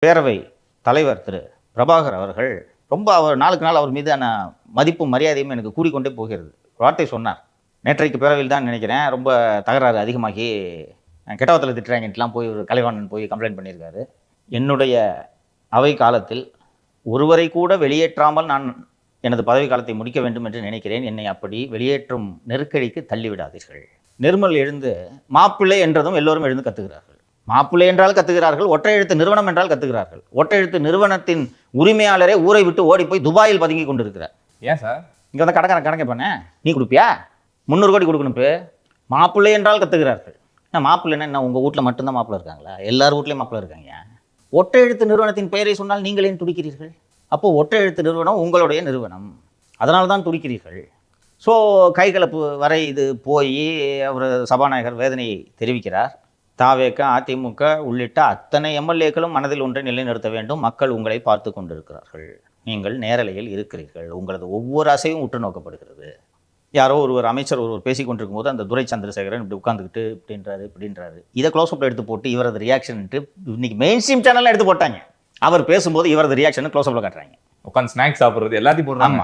பேரவை தலைவர் திரு பிரபாகர் அவர்கள் அவர் நாளுக்கு நாள் அவர் மீதான மதிப்பும் மரியாதையும் எனக்கு கூறிக்கொண்டே போகிறது. வார்த்தை சொன்னார். நேற்றைக்கு பேரவையில் தான் நினைக்கிறேன், ரொம்ப தகராறு அதிகமாகி கெட்டவத்தில் திட்டுறாங்கலாம் போய் ஒரு கலைவாணன் போய் கம்ப்ளைண்ட் பண்ணியிருக்காரு. என்னுடைய அவை காலத்தில் ஒருவரை கூட வெளியேற்றாமல் நான் எனது பதவி காலத்தை முடிக்க வேண்டும் என்று நினைக்கிறேன். என்னை அப்படி வெளியேற்றும் நெருக்கடிக்கு தள்ளிவிடாதீர்கள். நிர்மல் எழுந்து மாப்பிள்ளை என்றதும் எல்லோரும் எழுந்து கத்துகிறார்கள். மாப்பிள்ளை என்றால் கத்துகிறார்கள், ஒற்றை எழுத்து நிறுவனம் என்றால் கத்துகிறார்கள். ஒற்றை எழுத்து நிறுவனத்தின் உரிமையாளரே ஊரை விட்டு ஓடி போய் துபாயில் பதுங்கி கொண்டிருக்கிறார். ஏன் சார்? இங்கே வந்து கணக்கு பண்ண நீ கொடுப்பியா? 300 கோடி கொடுக்கணும். மாப்பிள்ளை என்றால் கத்துகிறார்கள். என்ன மாப்பிள்ளைன்னா என்ன, உங்கள் வீட்டில் மட்டும்தான் மாப்பிள்ளை இருக்காங்களா? எல்லார் வீட்லேயும் மாப்பிள்ளை இருக்காங்க. ஒற்றை எழுத்து நிறுவனத்தின் பெயரை சொன்னால் நீங்கள் ஏன் துடிக்கிறீர்கள்? அப்போது ஒற்றை எழுத்து நிறுவனம் உங்களுடைய நிறுவனம், அதனால தான் துடிக்கிறீர்கள். ஸோ கைகலப்பு வரை இது போய் அவர் சபாநாயகர் வேதனையை தெரிவிக்கிறார். தாவேக, அதிமுக உள்ளிட்ட அத்தனை எம்எல்ஏக்களும் மனதில் ஒன்றை நிலைநிறுத்த வேண்டும். மக்கள் உங்களை பார்த்து கொண்டிருக்கிறார்கள். நீங்கள் நேரலையில் இருக்கிறீர்கள். உங்களது ஒவ்வொரு அசையும் உற்று நோக்கப்படுகிறது. யாரோ ஒருவர் அமைச்சர் ஒருவர் பேசி கொண்டிருக்கும் போது அந்த துரை சந்திரசேகரன் இப்படி உட்காந்துக்கிட்டு இப்படின்றாரு. இதை க்ளோஸ்அப்பில் எடுத்து போட்டு இவரது ரியாக்ஷன்ட்டு இன்னைக்கு மெயின் ஸ்ட்ரீம் சேனலில் எடுத்து போட்டாங்க. அவர் பேசும்போது இவரது ரியாக்ஷன் க்ளோஸ்அப்பில் காட்டுறாங்க. உட்காந்து ஸ்நாக்ஸ் சாப்பிட்றது எல்லாத்தையும் போடுறாங்க.